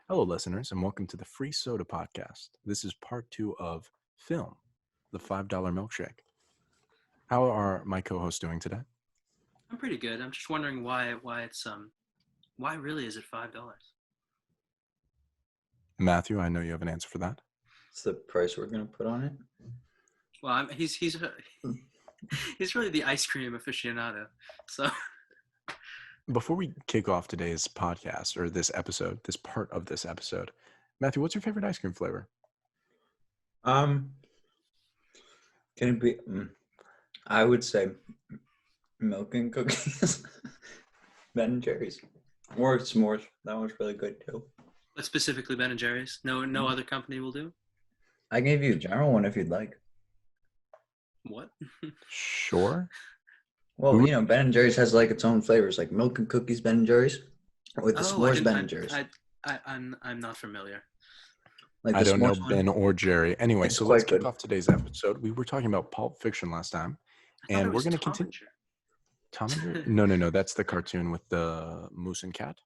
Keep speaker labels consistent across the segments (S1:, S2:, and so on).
S1: Hello, listeners, and welcome to the Free Soda Podcast. This is part two of Film, the $5 Milkshake. How are my co-hosts doing today?
S2: I'm pretty good. I'm just wondering why really is it $5?
S1: Matthew, I know you have an answer for that.
S3: It's the price we're gonna put on it.
S2: Well, he's really the ice cream aficionado. So
S1: Before we kick off today's podcast, or this episode, this part of this episode, Matthew, what's your favorite ice cream flavor?
S3: Can it be? I would say milk and cookies, Ben and Jerry's, or s'mores. That one's really good too.
S2: but specifically Ben and Jerry's. No other company will do.
S3: I gave you a general one if you'd like.
S2: What?
S1: Sure.
S3: Well,
S1: Ooh.
S3: you know, Ben and Jerry's has like its own flavors, like milk and cookies Ben and Jerry's, or the
S2: I
S3: s'mores
S2: didn't.
S3: Ben and Jerry's.
S2: I'm not familiar.
S3: Like
S1: I
S3: the
S1: don't know
S3: s'mores one.
S1: Ben or Jerry. Anyway,
S3: It's
S1: so let's
S3: quite
S1: kick
S3: good.
S1: off today's episode. We were talking about Pulp Fiction last time,
S2: I thought
S1: and
S2: it
S1: we're
S2: was
S1: going to
S2: Tom
S1: continue.
S2: and Jerry.
S1: Tom and Jerry? No. That's the cartoon with the moose and cat.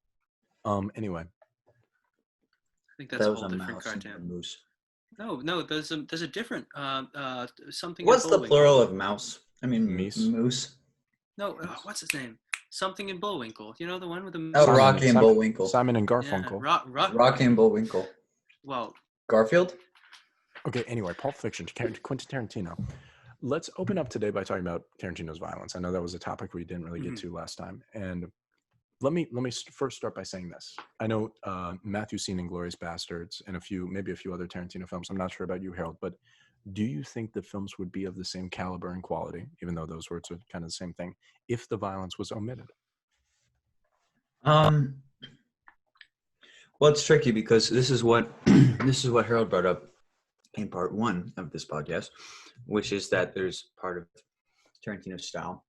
S1: Anyway,
S2: I think that's
S3: That
S2: a
S3: was
S2: whole
S3: a
S2: different
S3: mouse and a
S2: cartoon.
S3: moose.
S2: No. There's a different something. in
S3: What's the
S2: Bullwinkle.
S3: plural of mouse? I mean,
S1: Meese.
S3: moose.
S2: No, what's his name? Something in Bullwinkle. You know the one with the.
S3: Oh, Rocky and Bullwinkle.
S1: Simon and
S2: Yeah,
S1: Garfunkel.
S3: Rocky and Bullwinkle.
S2: Well,
S3: Garfield.
S1: Okay, anyway, Pulp Fiction, Quentin Tarantino. Let's open up today by talking about Tarantino's violence. I know that was a topic we didn't really get to last time, and let me first start by saying this. I know Matthew's seen *Inglourious Bastards* and maybe a few other Tarantino films. I'm not sure about you, Harold, but do you think the films would be of the same caliber and quality, even though those words are kind of the same thing, if the violence was omitted?
S3: Well, it's tricky because this is what Harold brought up in part one of this podcast, which is that there's part of Tarantino's style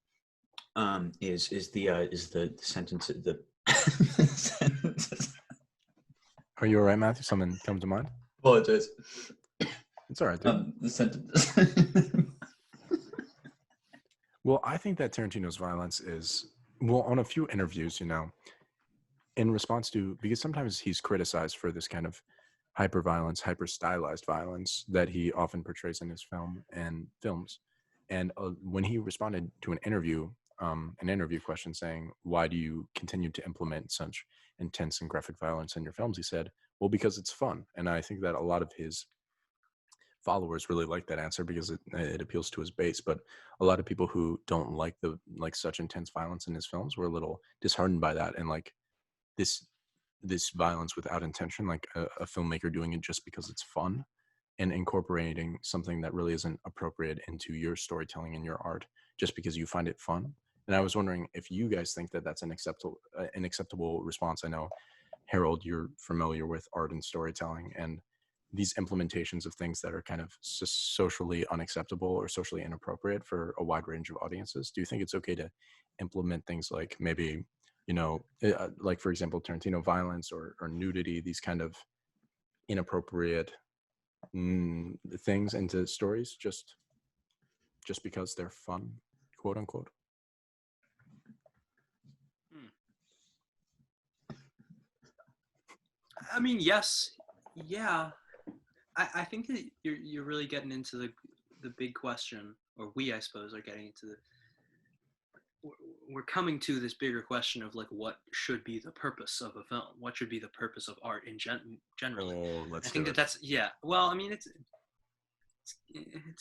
S3: is the sentence the sentences.
S1: Are you all right, Matthew? Something come to mind?
S3: Apologize.
S1: It's all right, dude.
S3: The sentences.
S1: Well, I think that Tarantino's violence is, well, on a few interviews, in response to, because sometimes he's criticized for this kind of hyper violence, hyper stylized violence that he often portrays in his films. And when he responded to an interview question saying, why do you continue to implement such intense and graphic violence in your films? He said, well, because it's fun. And I think that a lot of his followers really like that answer because it appeals to his base. But a lot of people who don't like such intense violence in his films were a little disheartened by that. And like this violence without intention, like a filmmaker doing it just because it's fun and incorporating something that really isn't appropriate into your storytelling and your art just because you find it fun. And I was wondering if you guys think that that's an acceptable response. I know, Harold, you're familiar with art and storytelling, and these implementations of things that are kind of socially unacceptable or socially inappropriate for a wide range of audiences. Do you think it's okay to implement things like maybe, like, for example, Tarantino violence or nudity, these kind of inappropriate things into stories just because they're fun, quote unquote?
S2: I mean, yes, yeah. I think that you're really getting into the big question, or we, I suppose, are getting into we're coming to this bigger question of like what should be the purpose of a film, what should be the purpose of art in generally.
S1: Oh, let's
S2: I think
S1: do it.
S2: that's yeah. Well, I mean, it's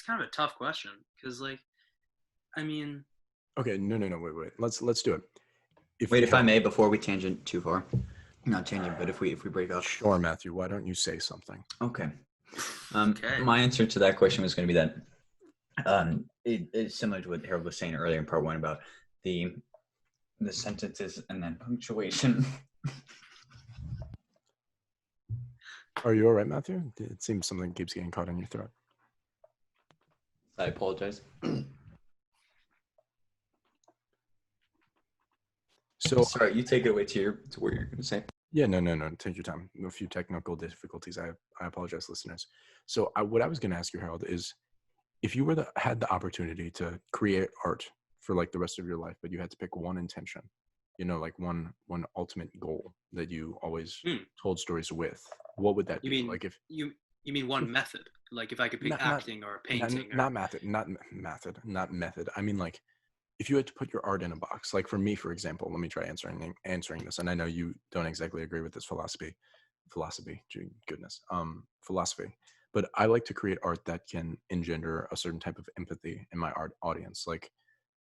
S2: kind of a tough question because like, I mean,
S1: Okay, no, wait. Let's do it.
S3: If I may, before we tangent too far, not tangent, but if we break off.
S1: Sure, Matthew. Why don't you say something?
S3: Okay.
S2: Okay.
S3: My answer to that question was going to be that it's similar to what Harold was saying earlier in part one about the sentences and then punctuation.
S1: Are you all right, Matthew? It seems something keeps getting caught in your throat.
S3: I apologize.
S1: So
S3: sorry, you take it away to what you're going to say.
S1: Yeah, no. Take your time. A few technical difficulties. I apologize, listeners. So what I was going to ask you, Harold, is if you had the opportunity to create art for like the rest of your life, but you had to pick one intention, like one ultimate goal that you always
S2: Hmm.
S1: told stories with, what would that
S2: You
S1: be?
S2: mean
S1: Like if
S2: you mean one method? Like if I could pick
S1: not not
S2: acting or
S1: not,
S2: painting or
S1: not method, not method. I mean, like if you had to put your art in a box, like for me, for example, let me try answering this. And I know you don't exactly agree with this philosophy, but I like to create art that can engender a certain type of empathy in my art audience. Like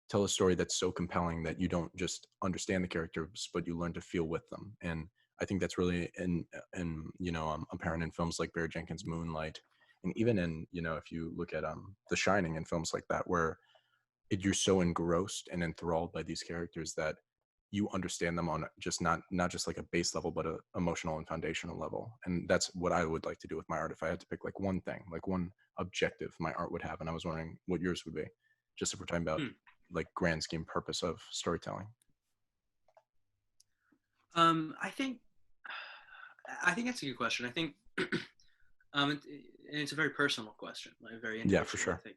S1: tell a story that's so compelling that you don't just understand the characters, but you learn to feel with them. And I think that's really apparent in films like Barry Jenkins' Moonlight, and even in if you look at The Shining and films like that, where you're so engrossed and enthralled by these characters that you understand them on just not just like a base level, but a emotional and foundational level. And that's what I would like to do with my art. If I had to pick like one thing, like one objective my art would have, and I was wondering what yours would be, just if we're talking about
S2: Hmm.
S1: like grand scheme purpose of storytelling.
S2: I think that's a good question. I think and it's a very personal question, like very
S1: Yeah, for
S2: individual, I
S1: sure.
S2: think.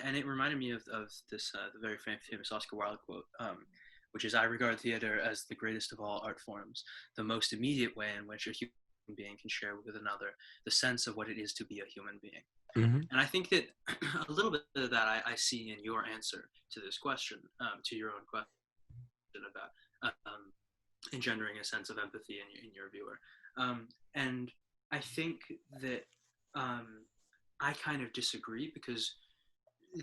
S2: And it reminded me of this the very famous Oscar Wilde quote, which is, "I regard theater as the greatest of all art forms, the most immediate way in which a human being can share with another the sense of what it is to be a human being."
S1: Hmm.
S2: And I think that a little bit of that I see in your answer to this question, to your own question about engendering a sense of empathy in your viewer. And I think that I kind of disagree, because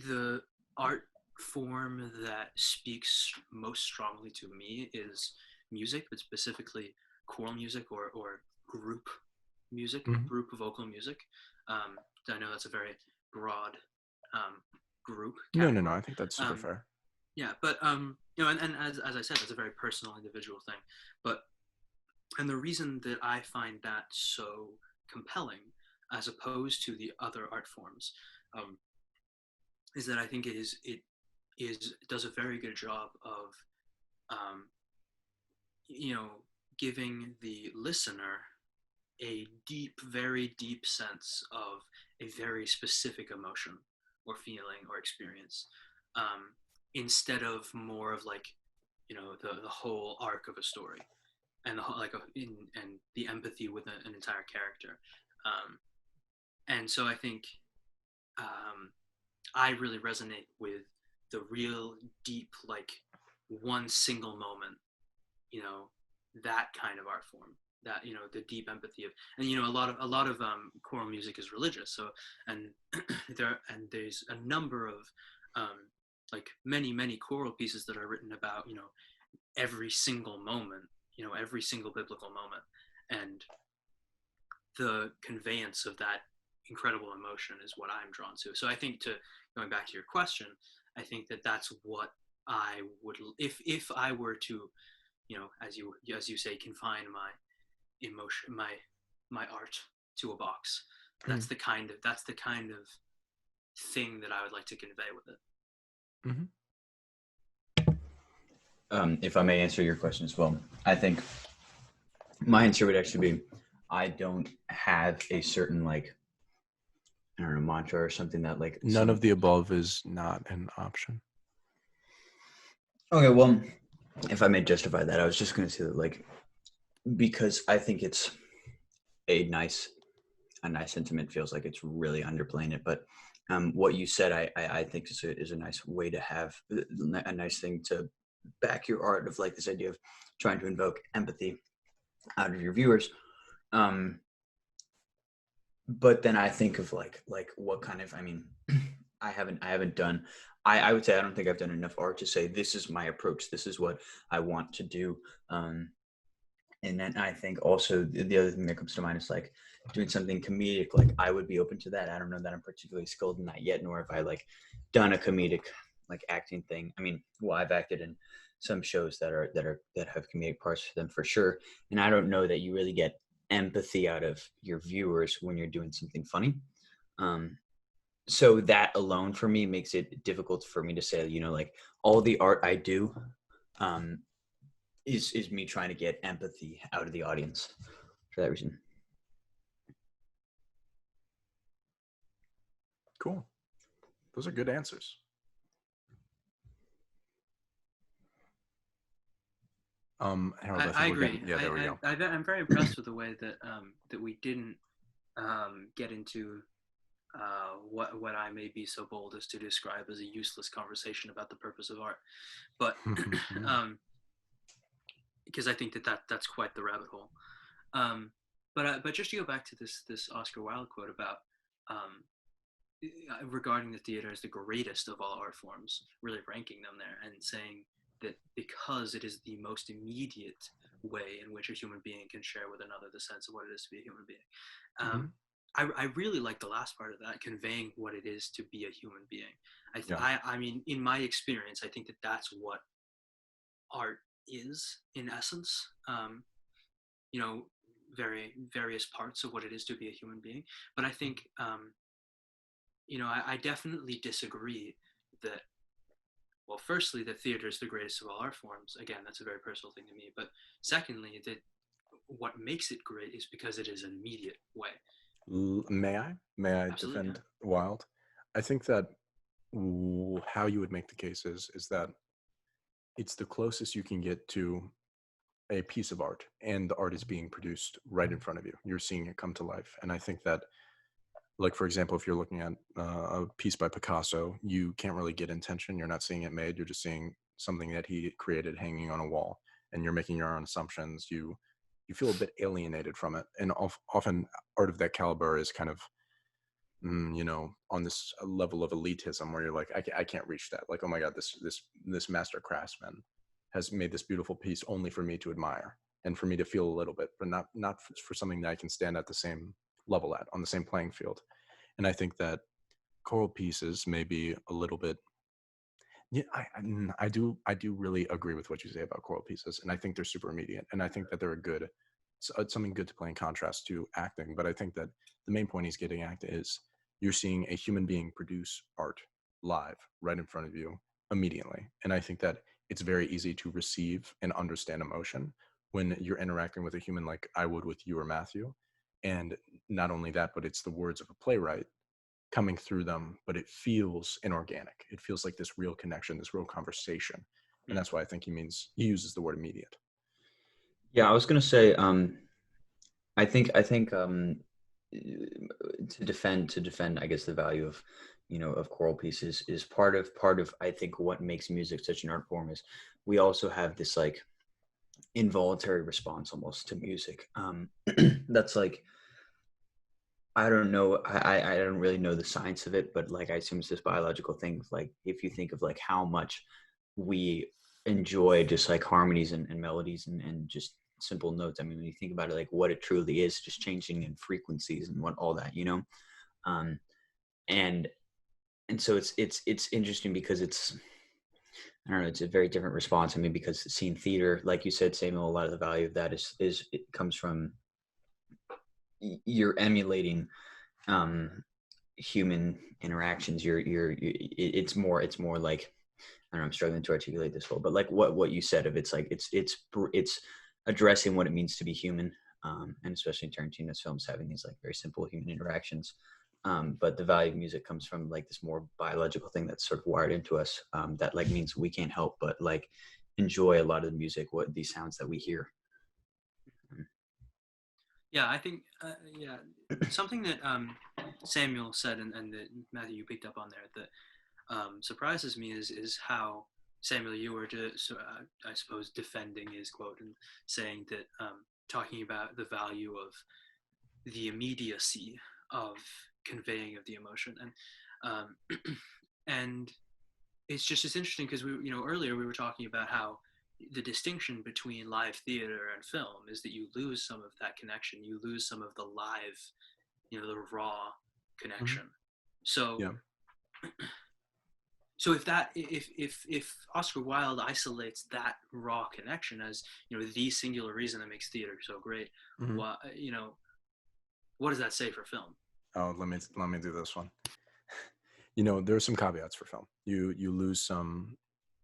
S2: the art form that speaks most strongly to me is music, but specifically choral music or group music,
S1: Hmm.
S2: group vocal music. Um, I know that's a very broad group
S1: No,
S2: category.
S1: I think that's super
S2: Um,
S1: fair.
S2: yeah, but and as I said, it's a very personal, individual thing. But and the reason that I find that so compelling, as opposed to the other art forms, um, is that I think it does a very good job of um, you know giving the listener a deep, very deep sense of a very specific emotion or feeling or experience, um, instead of more of like the whole arc of a story, and the whole, and the empathy with an entire character. And so I think um, I really resonate with the real deep, like one single moment, you know, that kind of art form, that the deep empathy of, and a lot of choral music is religious, so and there's a number of like many choral pieces that are written about every single moment, every single biblical moment, and the conveyance of that incredible emotion is what I'm drawn to. So I think, to going back to your question, I think that that's what I would, if I were to, as you say, confine my emotion, my art to a box.
S1: Mm-hmm.
S2: That's the kind of thing that I would like to convey with it.
S1: Mm-hmm.
S3: If I may answer your question as well, I think my answer would actually be, I don't have a certain, like, I don't know, mantra or something that like
S1: None of the above is not an option.
S3: Okay, well, if I may justify that, I was just going to say that, like, because I think it's a nice sentiment, feels like it's really underplaying it, but what you said, I think is a nice way to have a nice thing to back your art, of like this idea of trying to invoke empathy out of your viewers. But then I think of like what kind of, I mean, I haven't done, I would say I don't think I've done enough art to say this is my approach, this is what I want to do. And then I think also the other thing that comes to mind is like doing something comedic. Like I would be open to that. I don't know that I'm particularly skilled in that yet, nor have I like done a comedic like acting thing. I mean, well, I've acted in some shows that have comedic parts for them for sure. And I don't know that you really get empathy out of your viewers when you're doing something funny. So that alone for me makes it difficult for me to say, like all the art I do, is me trying to get empathy out of the audience for that reason.
S1: Cool. Those are good answers. Harold, I
S2: I
S1: think we're getting,
S2: agree.
S1: yeah, there we go.
S2: I'm very impressed with the way that that we didn't get into what I may be so bold as to describe as a useless conversation about the purpose of art, but um, because I think that's quite the rabbit hole. But just to go back to this Oscar Wilde quote about um, regarding the theater as the greatest of all art forms, really ranking them there and saying that because it is the most immediate way in which a human being can share with another the sense of what it is to be a human being.
S1: Mhm.
S2: I really like the last part of that, conveying what it is to be a human being.
S1: Yeah.
S2: I mean, in my experience, I think that that's what art is in essence. You know, various parts of what it is to be a human being. But I think, I definitely disagree that. Well, firstly, that theater is the greatest of all art forms. Again, that's a very personal thing to me. But secondly, that what makes it great is because it is an immediate way.
S1: May I? May I
S2: Absolutely, yeah.
S1: defend Wilde? I think that how you would make the case is that it's the closest you can get to a piece of art, and the art is being produced right in front of you. You're seeing it come to life, and I think that, like for example, if you're looking at a piece by Picasso, you can't really get intention. You're not seeing it made. You're just seeing something that he created hanging on a wall, and you're making your own assumptions. You feel a bit alienated from it, and often art of that caliber is kind of on this level of elitism where you're like, I can't reach that. Like, oh my God, this master craftsman has made this beautiful piece only for me to admire and for me to feel a little bit, but not for something that I can stand at the same level at on the same playing field. And I think that choral pieces may be a little bit. Yeah, I do really agree with what you say about choral pieces, and I think they're super immediate, and I think that they're a good, something good to play in contrast to acting. But I think that the main point he's getting at is you're seeing a human being produce art live right in front of you immediately, and I think that it's very easy to receive and understand emotion when you're interacting with a human like I would with you or Matthew, and not only that, but it's the words of a playwright coming through them, but it feels inorganic. It feels like this real connection, this real conversation. And
S2: Mm.
S1: that's why I think he uses the word immediate.
S3: Yeah, I was gonna say, I think to defend, I guess, the value of, of choral pieces is part of I think what makes music such an art form is we also have this like involuntary response almost to music. That's like, I don't know. I don't really know the science of it, but like I assume it's this biological thing. Like if you think of like how much we enjoy just like harmonies and melodies and just simple notes. I mean, when you think about it, like what it truly is, just changing in frequencies and what all that. Um, and and so it's interesting because it's, I don't know, it's a very different response. I mean, because seeing theater, like you said, Samuel, a lot of the value of that is it comes from you're emulating um human interactions. It's more like, I don't know, I'm struggling to articulate this whole, but like what you said of, it's like it's addressing what it means to be human, and especially in Tarantino's films having these like very simple human interactions, but the value of music comes from like this more biological thing that's sort of wired into us, that like means we can't help but like enjoy a lot of the music, what these sounds that we hear.
S2: Yeah, I think something that Samuel said and that Matthew you picked up on there that surprises me is how Samuel you were I suppose defending his quote and saying that talking about the value of the immediacy of conveying of the emotion um, and it's interesting because earlier we were talking about how the distinction between live theater and film is that you lose some of that connection, you lose some of the live, the raw
S1: Mhm.
S2: connection. So
S1: Yeah.
S2: so if Oscar Wilde isolates that raw connection as the singular reason that makes theater so great,
S1: Mhm.
S2: what does that say for film?
S1: Oh, let me do this one. There are some caveats for film. You lose some.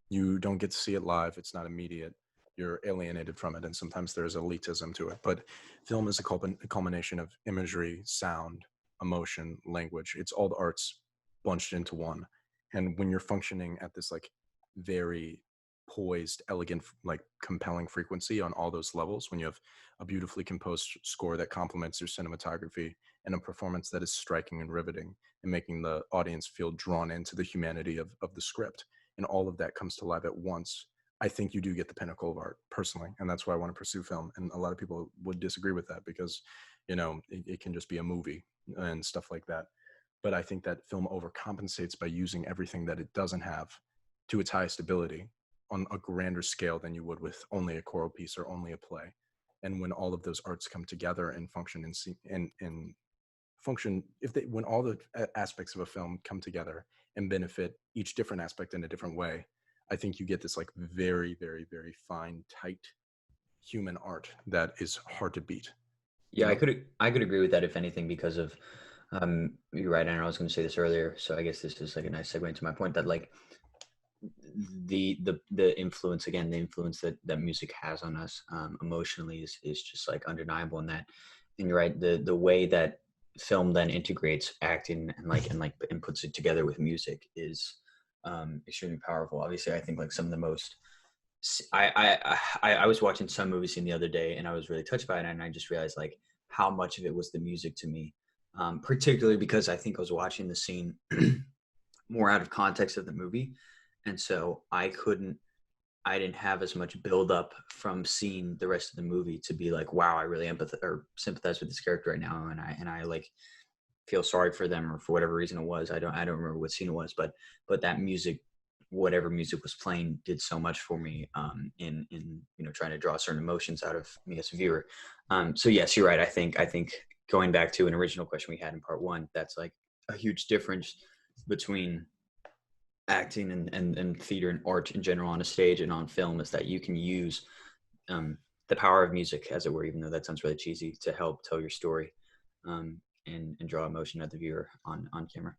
S1: You don't get to see it live. It's not immediate. You're alienated from it, and sometimes there's elitism to it. But film is a culmination of imagery, sound, emotion, language. It's all the arts bunched into one. And when you're functioning at this like very poised, elegant, like compelling frequency on all those levels, when you have a beautifully composed score that complements your cinematography and a performance that is striking and riveting and making the audience feel drawn into the humanity of the script, and all of that comes to life at once, I think you do get the pinnacle of art personally. And that's why I want to pursue film. And a lot of people would disagree with that because, it can just be a movie and stuff like that. But I think that film overcompensates by using everything that it doesn't have to its highest ability on a grander scale than you would with only a choral piece or only a play. And when all of those arts come together and function in function, if they when all the aspects of a film come together and benefit each different aspect in a different way, I think you get this like very, very, very fine, tight human art that is hard to beat.
S3: Yeah, I could agree with that if anything because of you're right, and I was going to say this earlier, so I guess this is like a nice segue into my point that like the influence again, the influence that music has on us emotionally is just like undeniable in that. And you're right, the way that film then integrates acting and puts it together with music is extremely powerful. Obviously, I think like some of the most I was watching some movie scene the other day and I was really touched by it, and I just realized like how much of it was the music to me, particularly because I think I was watching the scene more out of context of the movie, and so I didn't have as much build up from seeing the rest of the movie to be like, wow, I really empathize or sympathize with this character right now, and I like feel sorry for them or for whatever reason it was. I don't remember what scene it was, but that music, whatever music was playing, did so much for me in trying to draw certain emotions out of me as a viewer. So yes, you're right. I think going back to an original question we had in part one, that's like a huge difference between acting and theater and art in general on a stage and on film is that you can use the power of music, as it were, even though that sounds really cheesy, to help tell your story and draw emotion at the viewer on camera.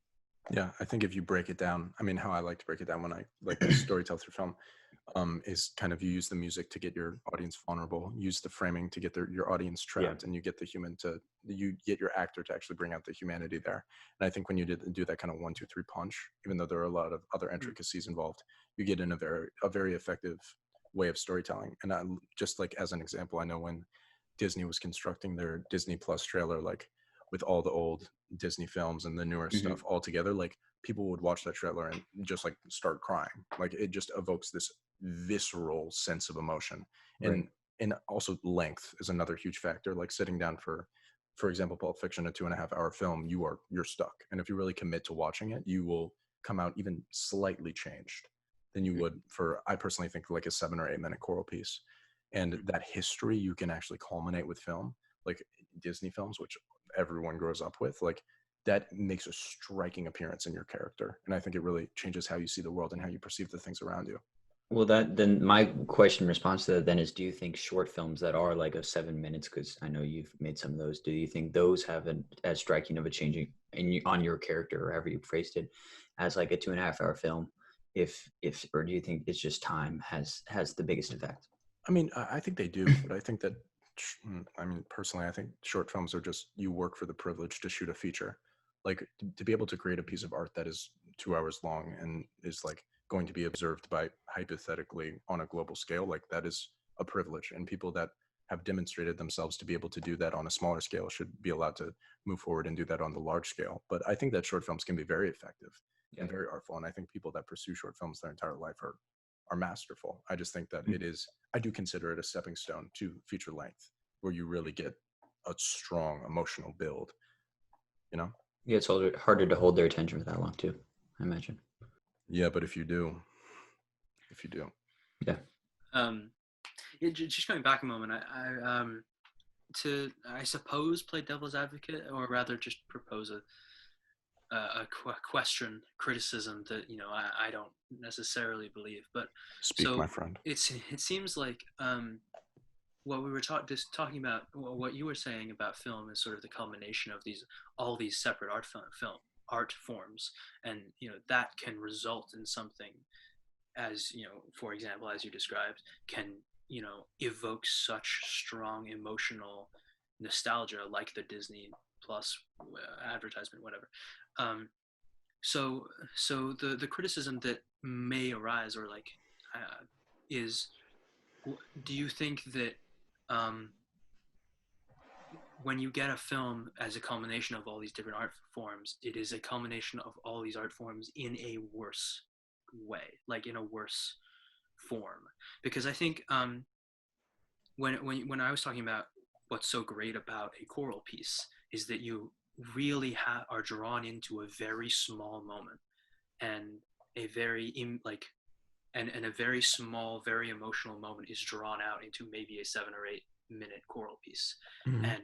S1: Yeah, I think if you break it down, I mean, how I like to break it down when I like to storytell through film, is kind of you use the music to get your audience vulnerable, use the framing to get your audience trapped, and you get you get your actor to actually bring out the humanity there. And I think when you do that kind of 1, 2, 3 punch, even though there are a lot of other intricacies involved, you get in a very effective way of storytelling. And just like as an example, I know when Disney was constructing their Disney Plus trailer, like with all the old Disney films and the newer
S3: Mm-hmm.
S1: stuff all together, like people would watch that trailer and just like start crying. Like it just evokes this visceral sense of emotion.
S3: Right.
S1: And also length is another huge factor. Like sitting down for example, Pulp Fiction, a 2.5 hour film, you're stuck. And if you really commit to watching it, you will come out even slightly changed than you would for, I personally think, like a 7 or 8 minute choral piece. And that history you can actually culminate with film, like Disney films, which everyone grows up with, like that makes a striking appearance in your character. And I think it really changes how you see the world and how you perceive the things around you.
S3: Well, that then my question in response to that then is, do you think short films that are like of 7 minutes, because I know you've made some of those, do you think those have as striking of a changing on your character, or however you phrased it, as like a 2.5 hour film? If or do you think it's just time has the biggest effect?
S1: I mean, I think they do, but I think that, I mean, personally, I think short films are just, you work for the privilege to shoot a feature. Like to be able to create a piece of art that is 2 hours long and is like going to be observed by hypothetically on a global scale, like that is a privilege. And people that have demonstrated themselves to be able to do that on a smaller scale should be allowed to move forward and do that on the large scale. But I think that short films can be very effective
S3: Yeah.
S1: and very artful. And I think people that pursue short films their entire life are masterful. I just think that it is, I do consider it a stepping stone to feature length where you really get a strong emotional build, you know?
S3: Yeah, it's harder to hold their attention for that long too, I imagine.
S1: Yeah, but if you do.
S3: Yeah.
S2: Um, just going back a moment, I suppose play devil's advocate, or rather just propose a question, criticism that I don't necessarily believe. But
S1: Speak,
S2: so
S1: my friend.
S2: it seems like what we were just talking about, what you were saying about film is sort of the culmination of all these separate art forms, and that can result in something, as for example, as you described, can evoke such strong emotional nostalgia, like the Disney Plus advertisement, whatever. Um, so the criticism that may arise, or like is, do you think that um, when you get a film as a culmination of all these different art forms, it is a culmination of all these art forms in a worse way, like in a worse form? Because I think when I was talking about what's so great about a choral piece is that you really are drawn into a very small moment and a very and a very small, very emotional moment is drawn out into maybe a 7 or 8 minute choral piece.
S1: Mhm.
S2: And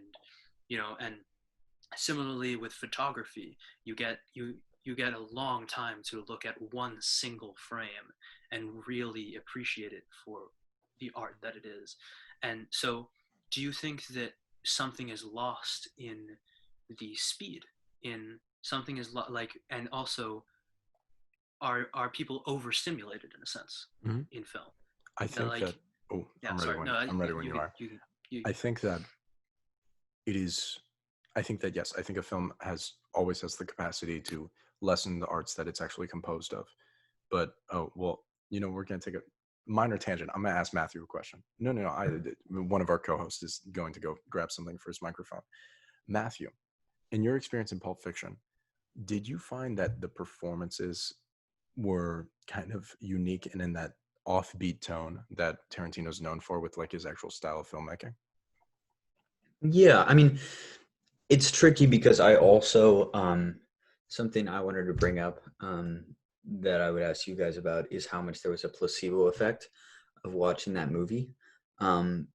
S2: and similarly with photography, you get a long time to look at one single frame and really appreciate it for the art that it is. And so, do you think that something is lost in the speed? In something is and also are people overstimulated in a sense
S1: Mhm.
S2: in film?
S1: I think
S2: Like,
S1: that. Oh,
S2: yeah, sorry, no,
S1: I'm ready when
S2: you
S1: you
S2: can,
S1: are.
S2: you
S1: I think that it is. I think that yes, I think a film always has the capacity to lessen the arts that it's actually composed of. But oh well, we're gonna take a minor tangent. I'm gonna ask Matthew a question. No, no, no. One of our co-hosts is going to go grab something for his microphone. Matthew, in your experience in Pulp Fiction, did you find that the performances were kind of unique and in that offbeat tone that Tarantino's known for with like his actual style of filmmaking?
S3: Yeah, I mean, it's tricky because I also something I wanted to bring up that I would ask you guys about is how much there was a placebo effect of watching that movie. Um,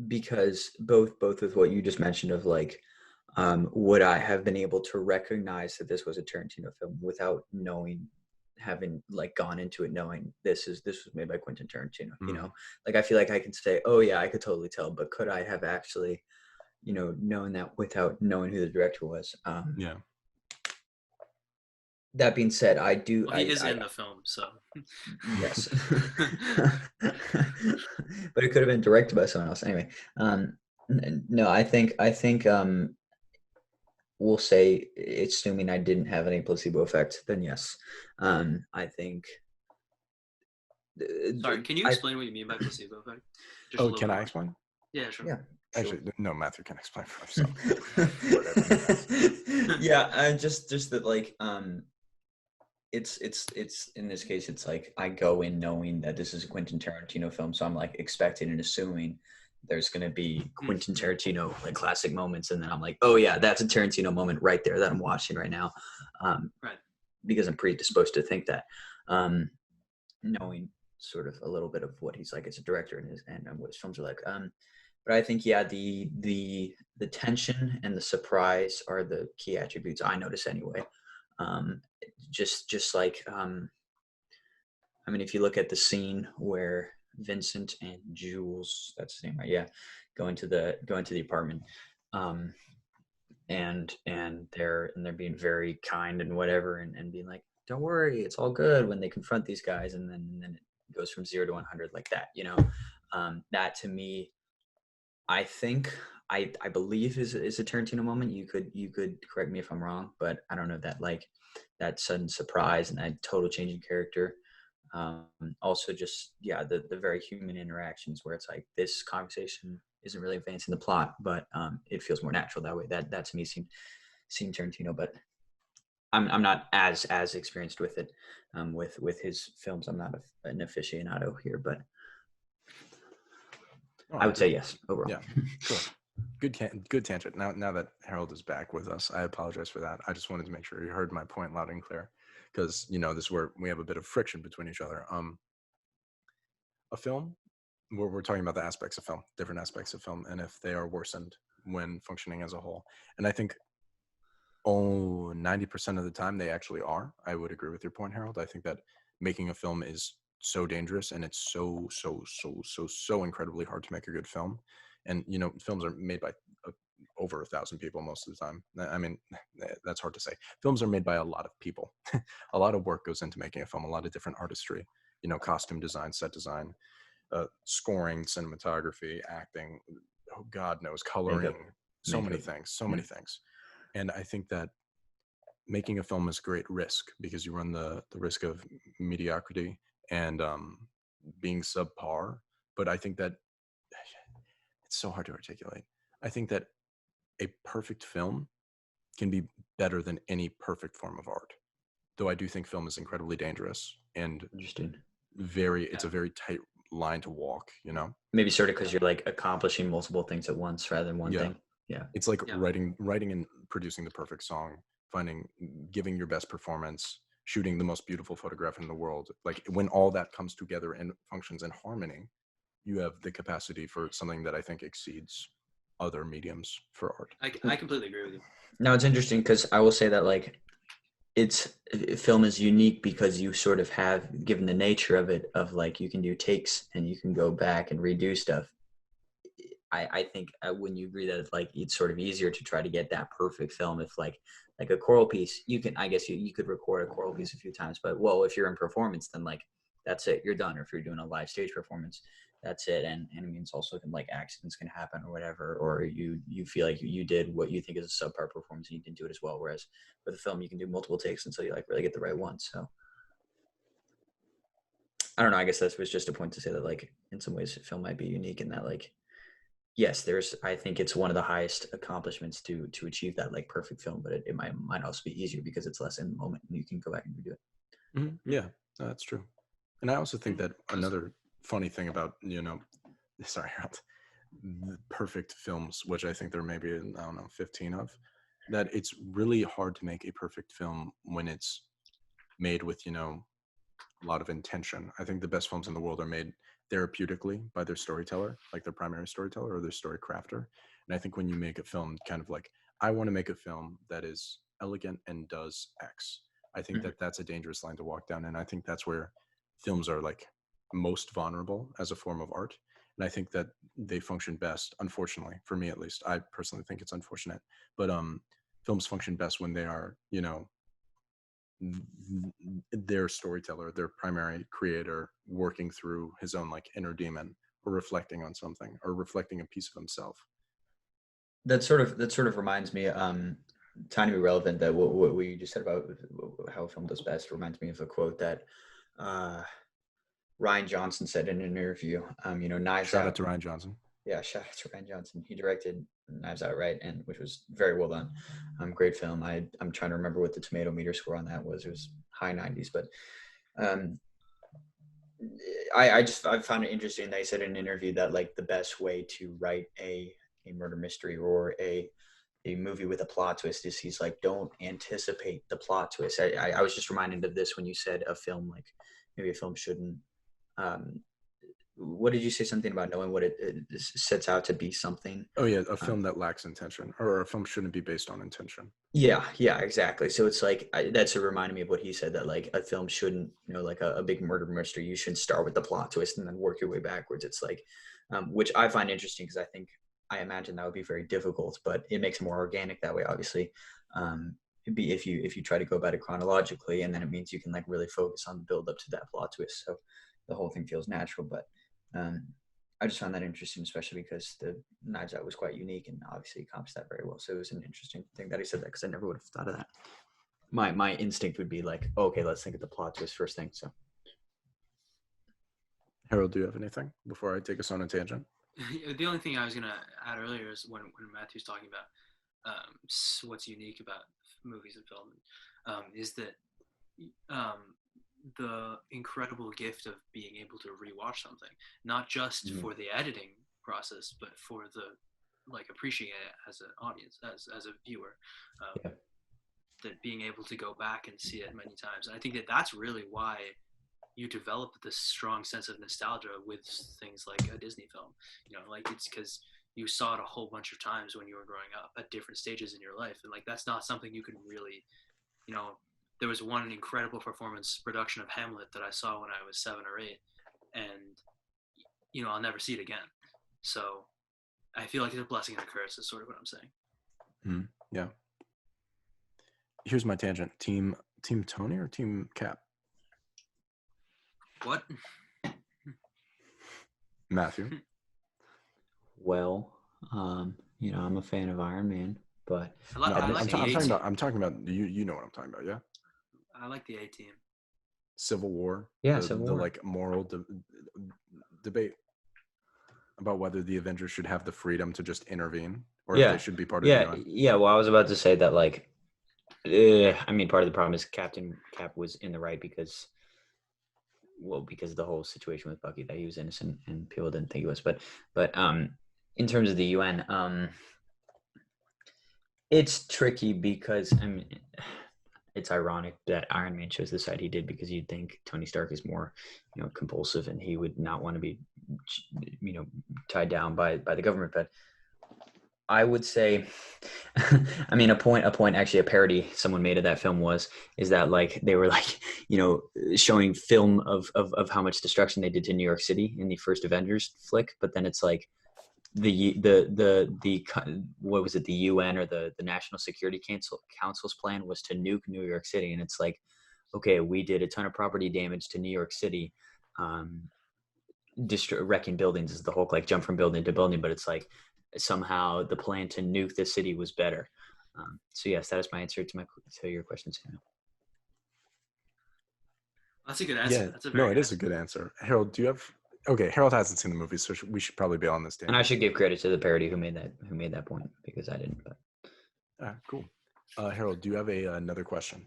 S3: because both with what you just mentioned of like would I have been able to recognize that this was a Tarantino film without knowing, having like gone into it knowing this was made by Quentin Tarantino,
S1: Mm,
S3: like I feel like I can say, oh yeah, I could totally tell, but could I have actually known that without knowing who the director was?
S1: yeah.
S3: That being said, I do
S2: well, he is
S3: I
S2: in the film, so
S3: yes. But it could have been directed by someone else anyway. No, I think we'll say, assuming I didn't have any placebo effect, then yes. I think
S2: sorry, can you
S3: I
S2: explain what you mean by placebo effect just a
S1: Oh,
S2: little
S1: can
S2: bit
S1: I
S2: more?
S1: explain?
S2: Yeah, sure.
S3: yeah, sure.
S1: Actually, no. Matthew can explain for himself. Whatever he has.
S3: Yeah, I just that like it's in this case it's like I go in knowing that this is a Quentin Tarantino film, so I'm like expecting and assuming there's going to be Quentin Tarantino like classic moments, and then I'm like, oh yeah, that's a Tarantino moment right there that I'm watching right now, um,
S2: Right.
S3: because I'm predisposed to think that, um, knowing sort of a little bit of what he's like as a director and what his films are like. But I think yeah, the tension and the surprise are the key attributes I notice anyway. Um, just like I mean, if you look at the scene where Vincent and Jules, that's his name, right? Yeah, go into the apartment, um, and they're being very kind and whatever, and being like, "Don't worry, it's all good." When they confront these guys, and then it goes from 0 to 100 like that, that to me, I think I believe is a Tarantino moment. You could correct me if I'm wrong, but I don't know that like that sudden surprise and that total change in character. Also, just yeah, the very human interactions where it's like this conversation isn't really advancing the plot, but it feels more natural that way. That to me seemed Tarantino, but I'm not as experienced with it. With his films, I'm not an aficionado here, but
S1: Oh,
S3: I
S1: I
S3: would say
S1: agree.
S3: yes overall.
S1: Yeah, sure. Good tangent. Now that Harold is back with us, I apologize for that. I just wanted to make sure you heard my point loud and clear, because this is where we have a bit of friction between each other. A film, we're talking about the aspects of film, different aspects of film, and if they are worsened when functioning as a whole. And I think 90% of the time they actually are. I would agree with your point, Harold. I think that making a film is so dangerous, and it's so incredibly hard to make a good film. And films are made by uh, over 1,000 people most of the time. I mean, that's hard to say. Films are made by a lot of people. A lot of work goes into making a film, a lot of different artistry, costume design, set design, scoring, cinematography, acting, oh god knows,
S3: Makeup,
S1: coloring, so many
S3: makeup.
S1: things, so
S3: Yeah.
S1: many things. And I think that making a film is great risk, because you run the risk of mediocrity and being subpar, but I think that it's so hard to articulate. I think that a perfect film can be better than any perfect form of art. Though I do think film is incredibly dangerous and
S3: Interesting.
S1: it's a very tight line to walk, you know?
S3: Maybe sort of because you're like accomplishing multiple things at once rather than one
S1: Yeah.
S3: thing. Yeah.
S1: It's like
S2: Yeah.
S1: writing and producing the perfect song, giving your best performance, shooting the most beautiful photograph in the world. Like when all that comes together and functions in harmony, you have the capacity for something that I think exceeds other mediums for art.
S2: I completely agree with you.
S3: Now it's interesting because I will say that like film is unique because you sort of have, given the nature of it, of like you can do takes and you can go back and redo stuff. I think when you agree that it's like it's sort of easier to try to get that perfect film. If like a choral piece, you can, I guess you could record a choral piece a few times, but well, if you're in performance, then like that's it, you're done. Or if you're doing a live stage performance, that's it. And it means also can like accidents can happen or whatever, or you feel like you did what you think is a subpar performance and you didn't do it as well. Whereas with a film, you can do multiple takes until you like really get the right one. So I don't know. I guess that was just a point to say that like in some ways, film might be unique in that like yes, I think it's one of the highest accomplishments to achieve that like perfect film, but it might also be easier because it's less in the moment and you can go back and redo it.
S1: Yeah, that's true. And I also think that another funny thing about, sorry, Harold, the perfect films, which I think there may be, I don't know, 15 of, that it's really hard to make a perfect film when it's made with, a lot of intention. I think the best films in the world are made therapeutically by their storyteller, like their primary storyteller or their story crafter. And I think when you make a film kind of like, I want to make a film that is elegant and does X, I think that that's a dangerous line to walk down. And I think that's where films are like most vulnerable as a form of art. And I think that they function best, unfortunately, for me at least. I personally think it's unfortunate, but films function best when they are, their storyteller, their primary creator, working through his own like inner demon or reflecting on something or reflecting a piece of himself.
S3: That sort of reminds me, tiny bit relevant, that what we just said about how a film does best reminds me of a quote that Ryan Johnson said in an interview. Knives
S1: Shout
S3: Out.
S1: out to Ryan Johnson.
S3: Yeah, shout out to Ryan Johnson. He directed Knives Out, right? And which was very well done. Great film. I'm trying to remember what the tomato meter score on that was. It was high 90s, but I found it interesting. They said in an interview that like the best way to write a murder mystery or a movie with a plot twist is he's like, don't anticipate the plot twist. I was just reminded of this when you said a film, like maybe a film shouldn't what did you say, something about knowing what it sets out to be something?
S1: Oh yeah, a film that lacks intention, or a film shouldn't be based on intention.
S3: Yeah, exactly. So it's like that's reminding me of what he said, that like a film shouldn't, like a big murder mystery, you shouldn't start with the plot twist and then work your way backwards. It's like, which I find interesting because I imagine that would be very difficult, but it makes it more organic that way. Obviously, it'd be if you try to go about it chronologically, and then it means you can like really focus on the build up to that plot twist. So the whole thing feels natural, but I just found that interesting, especially because the Knives Out was quite unique and obviously accomplished that very well. So it was an interesting thing that he said that, because I never would have thought of that. My instinct would be like, oh, okay, let's think of the plot twist first thing. So,
S1: Harold, do you have anything before I take us on a tangent?
S2: The only thing I was gonna add earlier is when Matthew's talking about what's unique about movies and film is that the incredible gift of being able to rewatch something, not just for the editing process, but for the like appreciating it as an audience, as a viewer. That being able to go back and see it many times, and I think that that's really why you develop this strong sense of nostalgia with things like a Disney film. Like it's because you saw it a whole bunch of times when you were growing up at different stages in your life, and like that's not something you can really, there was one incredible performance production of Hamlet that I saw when I was 7 or 8, and I'll never see it again. So I feel like it's a blessing and a curse is sort of what I'm saying.
S1: Yeah. Here's my tangent. Team Tony or Team Cap?
S2: What?
S1: Matthew?
S3: Well, I'm a fan of Iron Man, but
S1: I'm talking about you know what I'm talking about, yeah?
S2: I like the A team.
S1: Civil War.
S3: Yeah,
S1: the,
S3: Civil
S1: the
S3: War.
S1: like moral debate about whether the Avengers should have the freedom to just intervene or if they
S3: Yeah,
S1: should be part of the
S3: yeah,
S1: UN.
S3: yeah. Well, I was about to say that, like, I mean, part of the problem is Captain Cap was in the right because of the whole situation with Bucky, that he was innocent and people didn't think he was. But in terms of the UN, it's tricky because I mean, it's ironic that Iron Man chose the side he did, because you'd think Tony Stark is more, compulsive, and he would not want to be, tied down by the government. But I would say, I mean, a point, actually, a parody someone made of that film is that, like, they were like, showing film of how much destruction they did to New York City in the first Avengers flick, but then it's like the what was it, the UN or the National Security Council's plan was to nuke New York City, and it's like, okay, we did a ton of property damage to New York City, wrecking buildings is the whole, like, jump from building to building, but it's like somehow the plan to nuke the city was better. So yes, that is my answer to your question, Samuel.
S2: That's a good answer.
S1: Yeah,
S2: That's a very
S1: it
S2: good
S1: is a good answer. Harold, do you have? Okay, Harold hasn't seen the movie, so we should probably be on this day.
S3: And I should give credit to the parody who made that point, because I didn't. But
S1: Cool. Harold, do you have another question?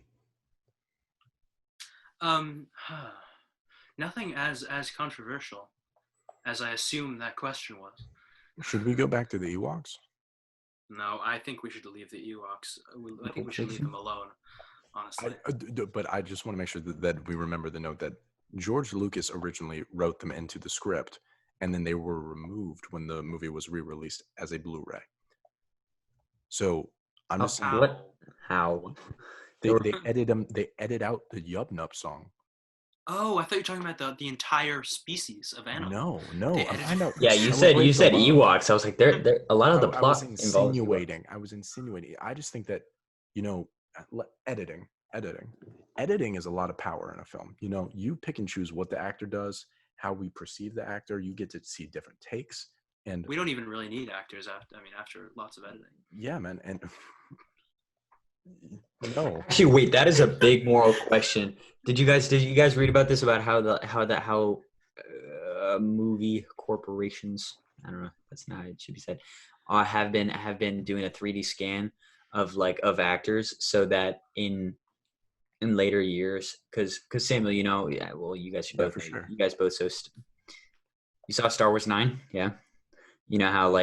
S2: Nothing as controversial as I assume that question was.
S1: Should we go back to the Ewoks?
S2: No, I think we should leave the Ewoks. I think we should leave them alone, honestly.
S1: But I just want to make sure that we remember the note that George Lucas originally wrote them into the script, and then they were removed when the movie was re-released as a Blu-ray. So I'm just saying,
S3: what? How?
S1: they edit them. They edit out the Yub Nub song.
S2: Oh, I thought you were talking about the entire species of animal.
S1: No.
S3: Yeah, you said Ewoks. I was like, they're a lot of the plot
S1: I was insinuating. I just think that, editing is a lot of power in a film. You pick and choose what the actor does, how we perceive the actor. You get to see different takes, and
S2: we don't even really need actors after lots of editing.
S1: Yeah, man, and no.
S3: Actually, wait, that is a big moral question. Did you guys read about this, about how movie corporations, I don't know, that's not how it should be said, have been doing a 3D scan of actors, so that in later years, because Samuel, you guys should both know,
S1: sure.
S3: You guys both you saw Star Wars 9, yeah? You know how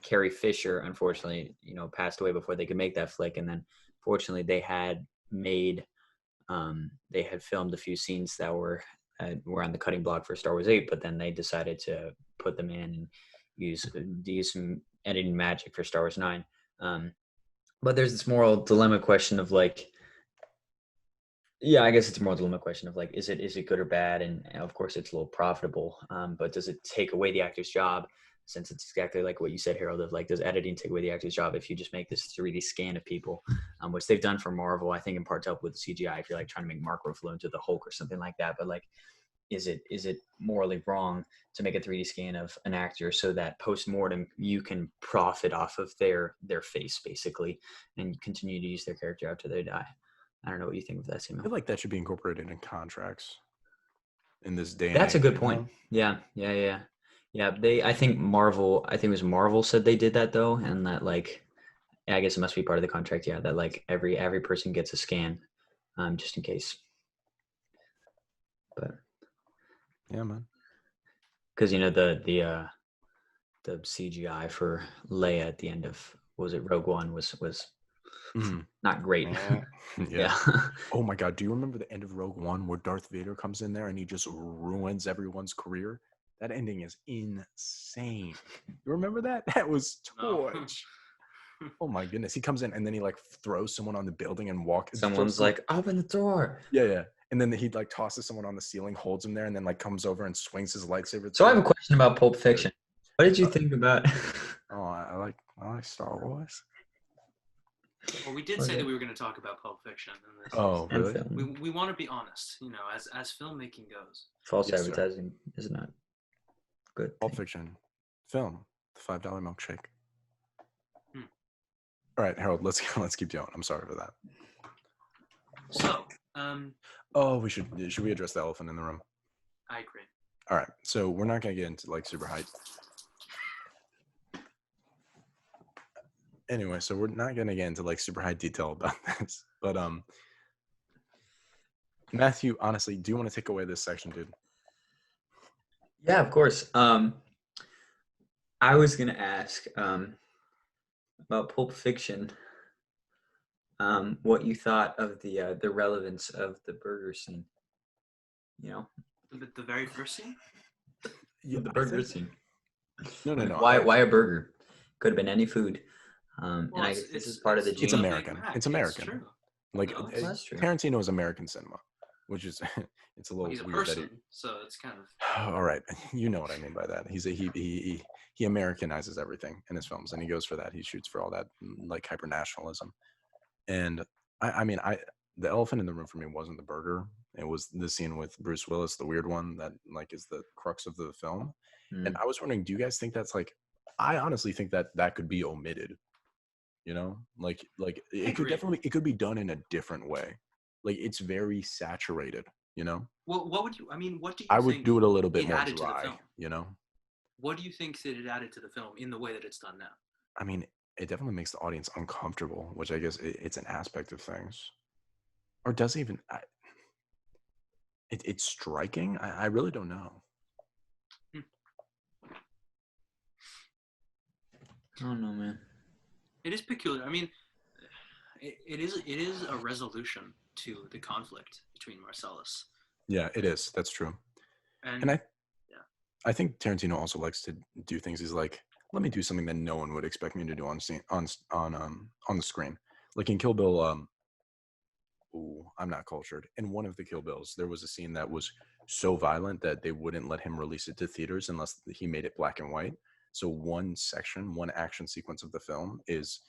S3: Carrie Fisher, unfortunately, passed away before they could make that flick, and then fortunately they had filmed a few scenes that were on the cutting block for Star Wars 8, but then they decided to put them in and use some editing magic for Star Wars 9. But there's this moral dilemma question of I guess it's a moral dilemma question of is it good or bad? And of course it's a little profitable, but does it take away the actor's job? Since it's exactly like what you said, Harold, of does editing take away the actor's job if you just make this 3D scan of people, which they've done for Marvel, I think, in part to help with CGI, if you're trying to make Mark Ruffalo into the Hulk or something like that. But is it morally wrong to make a 3D scan of an actor so that post-mortem you can profit off of their face, basically, and continue to use their character after they die? I don't know what you think of that, Samuel.
S1: I feel like that should be incorporated in contracts in this day and
S3: That's
S1: age,
S3: a good point. Yeah. I think it was Marvel said they did that, though, and that I guess it must be part of the contract. Yeah, that every person gets a scan, just in case. But
S1: yeah, man,
S3: because the CGI for Leia at the end of, what was it, Rogue One was not great.
S1: Yeah. Oh my God, do you remember the end of Rogue One where Darth Vader comes in there and he just ruins everyone's career? That ending is insane. You remember that? That was torch. Oh my goodness. He comes in and then he throws someone on the building and
S3: Someone's open the door.
S1: Yeah. And then he tosses someone on the ceiling, holds him there, and then comes over and swings his lightsaber.
S3: So I have a question about Pulp Fiction. What did you think about?
S1: Oh, I like Star Wars.
S2: Well, we did say that we were going to talk about Pulp Fiction.
S1: Oh, really?
S2: We want to be honest, as filmmaking goes.
S3: False advertising is not good.
S1: Pulp Fiction, film, the $5 milkshake. All right, Harold, let's keep going. I'm sorry for that.
S2: So,
S1: Oh, should we address the elephant in the room?
S2: I agree.
S1: All right, so we're not gonna get into like super hype. Anyway, so we're not gonna get into like super high detail about this, but Matthew, honestly, do you want to take away this section, dude?
S3: Yeah, of course. I was gonna ask about Pulp Fiction. What you thought of the relevance of the burger scene? You know,
S2: The very first scene.
S1: Yeah,
S3: the
S1: I
S3: burger
S1: think-
S3: scene.
S1: No.
S3: Why a burger? Could have been any food. And
S2: Well,
S3: I guess this is part of the
S1: It's
S3: genius.
S1: American.
S2: Big Mac.
S1: It's American.
S2: true.
S1: Like
S2: No,
S3: that's true.
S1: Tarantino is American cinema, which is it's a
S2: Well,
S1: little
S2: he's a
S1: weird
S2: person,
S1: that he.
S2: so it's kind of.
S1: All right, you know what I mean by that. He Americanizes everything in his films, and he goes for that. He shoots for all that like hyper nationalism. And I mean, the elephant in the room for me wasn't the burger. It was the scene with Bruce Willis, the weird one that like is the crux of the film. And I was wondering, do you guys think that's like? I honestly think that could be omitted. You know, like it could
S2: agree.
S1: it could be done in a different way. Like it's very saturated. You know,
S2: Well, what would you? I mean, what do you
S1: I
S2: think
S1: would do it a little bit
S2: it
S1: more
S2: added to the
S1: dry.
S2: film?
S1: You know,
S2: What do you think that it added to the film in the way that it's done now?
S1: I mean, it definitely makes the audience uncomfortable, which I guess it's an aspect of things. Or does it even? It's striking. I really don't know.
S3: I don't know, man.
S2: It is peculiar. I mean, it is a resolution to the conflict between Marcellus
S1: Yeah, it is. That's true.
S2: and
S1: And I think Tarantino also likes to do things. He's like, let me do something that no one would expect me to do on scene on the screen. Like in Kill Bill, ooh, I'm not cultured. In one of the Kill Bills, there was a scene that was so violent that they wouldn't let him release it to theaters unless he made it black and white. So one action sequence of the film is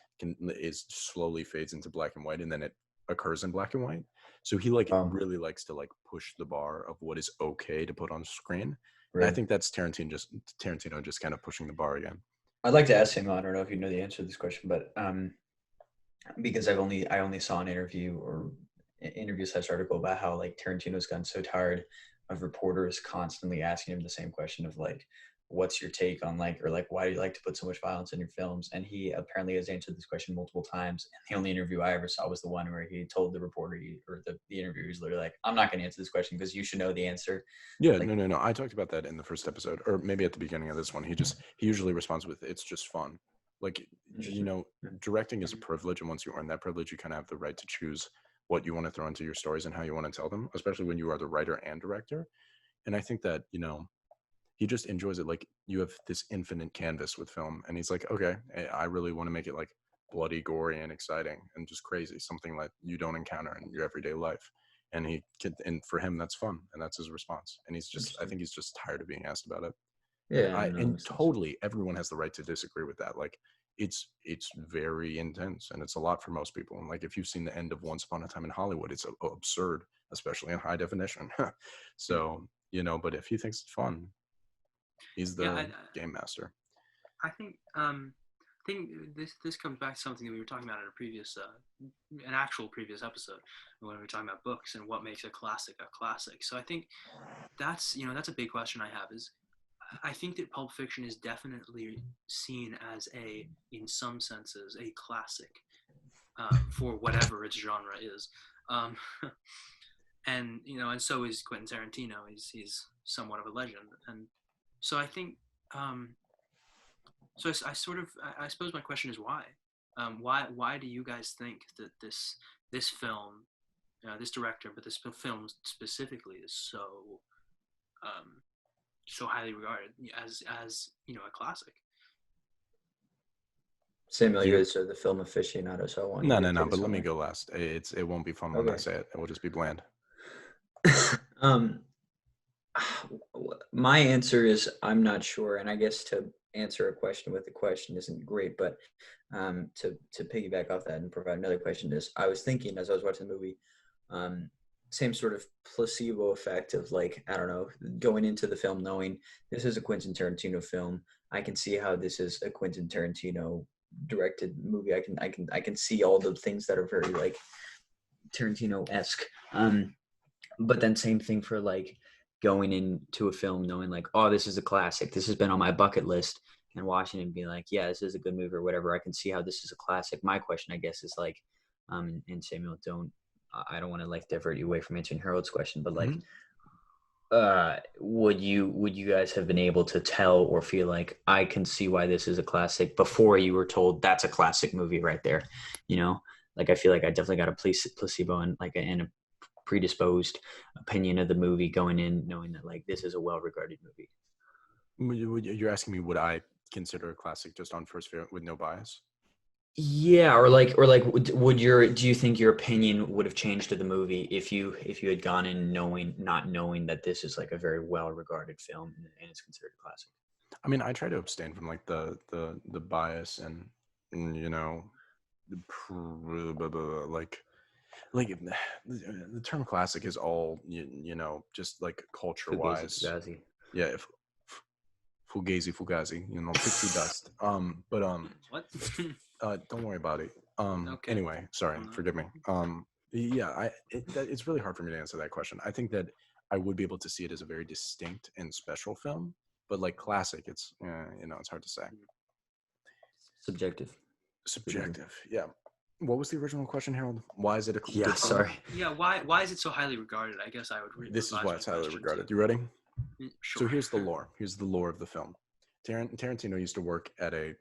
S1: slowly fades into black and white, and then it occurs in black and white. So he like really likes to like push the bar of what is okay to put on screen. And I think that's Tarantino just kind of pushing the bar again.
S3: I'd like to ask him. I don't know if you know the answer to this question, but because I only saw an interview or article about how like Tarantino's gotten so tired of reporters constantly asking him the same question of like, what's your take on like, or like, why do you like to put so much violence in your films? And he apparently has answered this question multiple times. And the only interview I ever saw was the one where he told the reporter the interviewer was literally like, I'm not going to answer this question because you should know the answer.
S1: Yeah,
S3: like,
S1: no. I talked about that in the first episode, or maybe at the beginning of this one. He usually responds with, "It's just fun." Like, you know, directing is a privilege, and once you earn that privilege, you kind of have the right to choose what you want to throw into your stories and how you want to tell them, especially when you are the writer and director. And I think that, you know, he just enjoys it. Like you have this infinite canvas with film, and he's like, okay, I really want to make it like bloody, gory, and exciting, and just crazy, something that you don't encounter in your everyday life. And and for him, that's fun, and that's his response. And I think he's just tired of being asked about it.
S3: Yeah,
S1: And totally, everyone has the right to disagree with that. Like, it's very intense, and it's a lot for most people. And like, if you've seen the end of Once Upon a Time in Hollywood, it's absurd, especially in high definition. So, you know, but if he thinks it's fun, he's the game master.
S2: I think this comes back to something that we were talking about in a previous an actual previous episode when we were talking about books and what makes a classic a classic. So I think that's a big question I have is I think that Pulp Fiction is definitely seen as in some senses a classic for whatever its genre is. And and so is Quentin Tarantino. He's somewhat of a legend, and so I think so I suppose my question is why? Why do you guys think that this film, this director, but this film specifically is so highly regarded as a classic?
S3: Samuel, you're the film aficionado, so I want you to
S1: No. But let me go last. It won't be fun when I say it. It will just be bland.
S3: My answer is I'm not sure, and I guess to answer a question with a question isn't great, but to piggyback off that and provide another question is I was thinking as I was watching the movie, same sort of placebo effect of like, I don't know, going into the film knowing this is a Quentin Tarantino film. I can see how this is a Quentin Tarantino directed movie. I can see all the things that are very like Tarantino-esque. But then same thing for like going into a film knowing like, oh, this is a classic. This has been on my bucket list, and watching it and being like, yeah, this is a good movie or whatever. I can see how this is a classic. My question, I guess, is like, and Samuel, I don't want to like divert you away from answering Harold's question, but like,
S1: Mhm.
S3: would you guys have been able to tell or feel like I can see why this is a classic before you were told that's a classic movie right there? You know, like I feel like I definitely got a placebo and like a predisposed opinion of the movie going in, knowing that like this is a well-regarded movie.
S1: You're asking me, would I consider a classic just on first view with no bias?
S3: Yeah, or like, do you think your opinion would have changed to the movie if you had gone in not knowing that this is like a very well-regarded film and it's considered a classic?
S1: I mean, I try to abstain from like the bias and you know, like the term classic is all you know, just like culture wise.
S3: Fugazi.
S1: Yeah, fugazi, you know, pixie dust. But
S2: What?
S1: don't worry about it.
S2: Okay.
S1: Anyway, sorry,
S2: Oh, no.
S1: forgive me. Yeah, it's really hard for me to answer that question. I think that I would be able to see it as a very distinct and special film, but like classic, it's you know, it's hard to say.
S3: Subjective.
S1: Subjective, yeah. What was the original question, Harold? Why is it a
S3: Yeah,
S1: good film?
S3: sorry.
S2: Yeah, why is it so highly regarded? I guess I would
S1: This is
S2: revise
S1: why
S2: my
S1: it's highly
S2: question
S1: regarded.
S2: to-
S1: You ready?
S2: Sure.
S1: So here's the lore. Here's the lore of the film. Tarantino used to work at a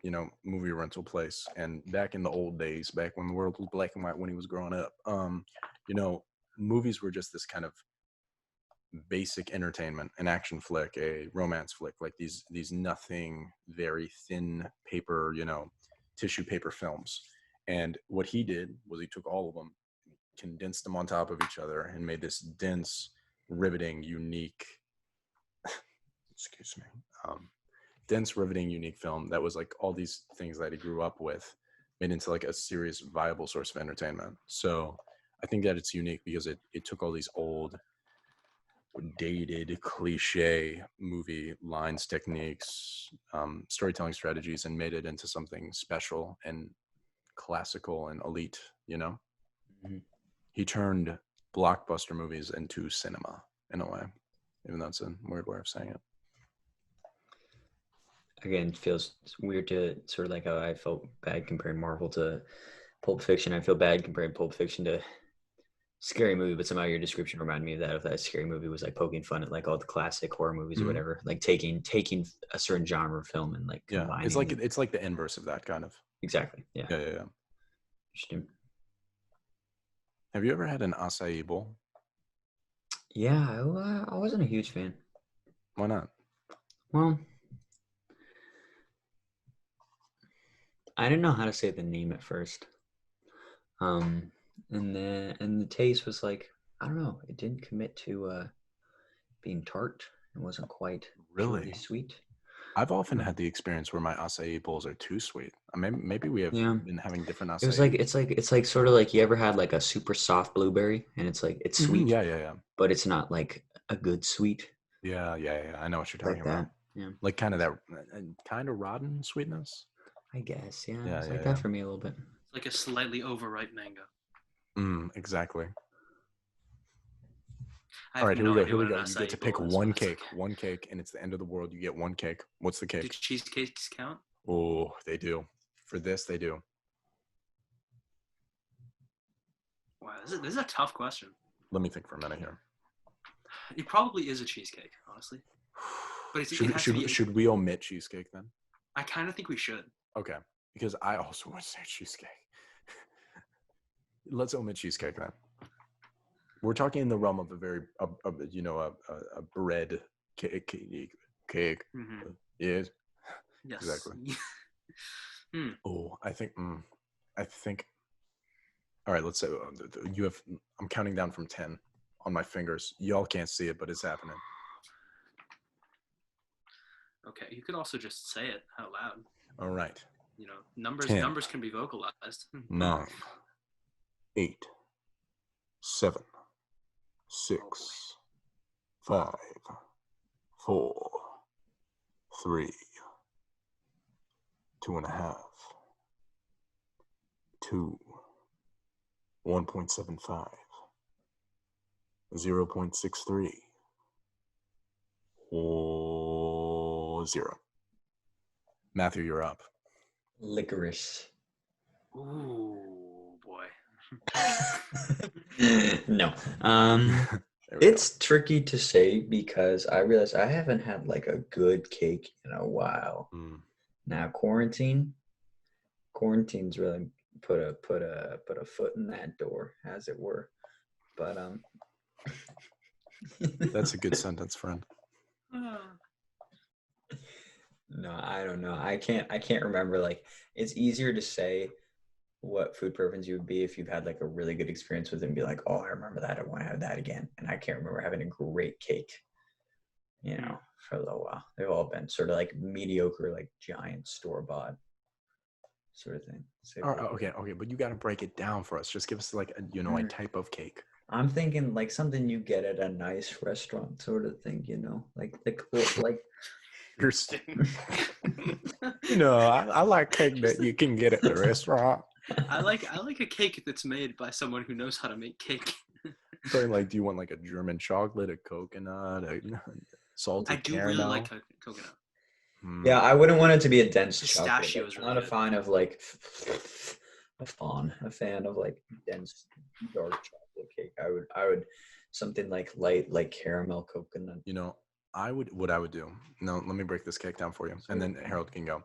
S1: movie rental place, and back in the old days, back when the world was black and white, when he was growing up, you know, movies were just this kind of basic entertainment, an action flick, a romance flick, like these nothing, very thin paper, you know, tissue paper films. And what he did was he took all of them, condensed them on top of each other, and made this dense, riveting, unique excuse me, dense, riveting, unique film that was like all these things that he grew up with made into like a serious, viable source of entertainment. So I think that it's unique because it took all these old, dated, cliche movie lines, techniques, storytelling strategies, and made it into something special and classical and elite. You know,
S3: Mhm.
S1: he turned blockbuster movies into cinema in a way, even though it's a weird way of saying it.
S3: Again, it feels weird to sort of like how I felt bad comparing Marvel to Pulp Fiction. I feel bad comparing Pulp Fiction to Scary Movie, but somehow your description reminded me of that. If that Scary Movie was like poking fun at like all the classic horror movies or
S1: Mhm.
S3: whatever, like taking a certain genre of film and like
S1: Yeah,
S3: combining.
S1: it's like the inverse of that kind of.
S3: Exactly. Yeah.
S1: Yeah.
S3: Interesting.
S1: Have you ever had an acai bowl?
S3: Yeah, I wasn't a huge fan.
S1: Why not?
S3: Well, I didn't know how to say the name at first. And the taste was like, I don't know, it didn't commit to being tart. It wasn't quite
S1: Really?
S3: purely sweet.
S1: I've often had the experience where my acai bowls are too sweet. Maybe we have
S3: Yeah.
S1: been having different
S3: It was
S1: acai.
S3: like it's like sort of like you ever had like a super soft blueberry and it's like it's sweet,
S1: Yeah.
S3: but it's not like a good sweet
S1: Yeah. I know what you're talking
S3: like
S1: about.
S3: that. Yeah,
S1: Like kind of that kind of rotten sweetness.
S3: I guess. Yeah,
S1: Yeah,
S3: it's
S1: yeah,
S3: like
S1: yeah.
S3: that for me a little bit.
S2: It's like a slightly overripe mango.
S1: Exactly.
S2: I
S1: All
S2: have
S1: right, here
S2: no
S1: we go.
S2: idea
S1: Here we
S2: what
S1: go.
S2: an
S1: You get to
S2: acai
S1: pick
S2: bowl is,
S1: one
S2: but it's
S1: cake.
S2: okay.
S1: One cake, and it's the end of the world. You get one cake. What's the
S2: Do
S1: cake?
S2: cheesecakes count?
S1: Oh, they do. For this, they do.
S2: Wow, this is a tough question.
S1: Let me think for a minute here.
S2: It probably is a cheesecake, honestly. But it has to be.
S1: Should we omit cheesecake then?
S2: I kind of think we should.
S1: Okay, because I also want to say cheesecake. Let's omit cheesecake then. We're talking in the realm of a very, a bread cake.
S2: Mm-hmm.
S1: Yes,
S2: Yes.
S1: exactly. Oh, I think. All right, let's say you have. I'm counting down from 10 on my fingers. Y'all can't see it, but it's happening.
S2: Okay, you could also just say it out loud.
S1: All right.
S2: You know, numbers
S1: 10,
S2: numbers can be vocalized.
S1: 9, 8, 7, 6, 5, 4, 3, 2.5, 2, 1.75, 0.63. Oh, 0. Matthew, you're up.
S3: Licorice.
S2: Ooh, boy.
S3: No.
S1: There we
S3: It's tricky to say because I realize I haven't had like a good cake in a while.
S1: go. Mm.
S3: Now quarantine's really put a foot in that door, as it were. But
S1: That's a good sentence, friend.
S3: no, I don't know. I can't remember. Like, it's easier to say what food preference you would be if you've had like a really good experience with it and be like, oh, I remember that. I want to have that again. And I can't remember having a great cake, for a little while. They've all been sort of like mediocre, like giant store-bought sort of thing. So
S1: All right, okay, but you got to break it down for us. Just give us like a type of cake.
S3: I'm thinking like something you get at a nice restaurant sort of thing, like
S1: Interesting. I like cake that you can get at the restaurant.
S2: I like a cake that's made by someone who knows how to make cake.
S1: So, like, do you want like a German chocolate, a coconut, a salted
S2: I do
S1: caramel?
S2: really like coconut.
S3: Yeah, I wouldn't want it to be a dense chocolate.
S2: Pistachio is
S3: I'm
S2: really
S3: not
S2: good.
S3: a fan of like a fan of like dense dark chocolate cake. I would something like light, like caramel coconut.
S1: What I would do. No, let me break this cake down for you, and then Harold can go.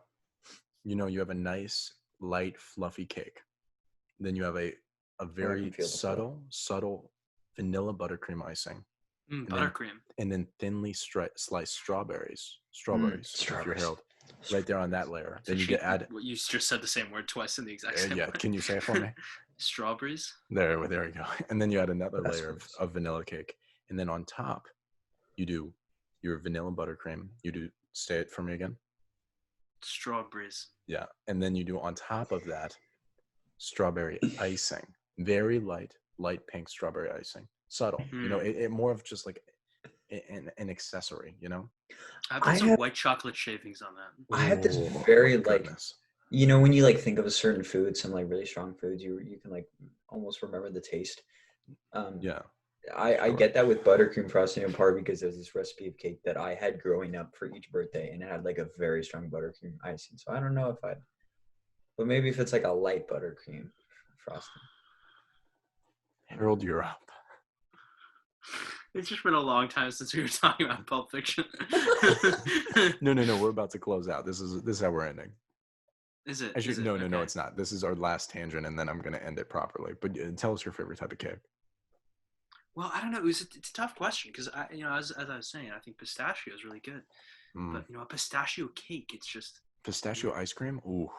S1: You have a nice, light, fluffy cake. Then you have a very subtle vanilla buttercream icing.
S2: Buttercream.
S1: And then thinly sliced strawberries. If you're Harold. Right there on that layer. Then you add.
S2: Well, you just said the same word twice in the exact same word.
S1: Can you say it for me?
S2: Strawberries.
S1: There we go. And then you add another layer of vanilla cake. And then on top, you do your vanilla buttercream. Say it for me again.
S2: Strawberries.
S1: Yeah. And then you do on top of that, strawberry icing. Very light pink strawberry icing. Subtle. It more of just like an accessory,
S2: I put some white chocolate shavings on that.
S3: I have this very
S1: goodness.
S3: When you like think of a certain food, some like really strong foods, you can like almost remember the taste.
S1: Yeah.
S3: I get that with buttercream frosting in part because there's this recipe of cake that I had growing up for each birthday, and it had like a very strong buttercream icing. So I don't know but maybe if it's like a light buttercream frosting.
S1: Harold, you're up.
S2: It's just been a long time since we were talking about Pulp Fiction.
S1: No. We're about to close out. This is how we're ending.
S2: Is it?
S1: Actually,
S2: is it?
S1: no,
S2: Okay.
S1: it's not. This is our last tangent, and then I'm going to end it properly. But tell us your favorite type of cake.
S2: Well, I don't know. It's a tough question because as I was saying, I think pistachio is really good. But a pistachio cake, it's just
S1: pistachio ice cream. Ooh,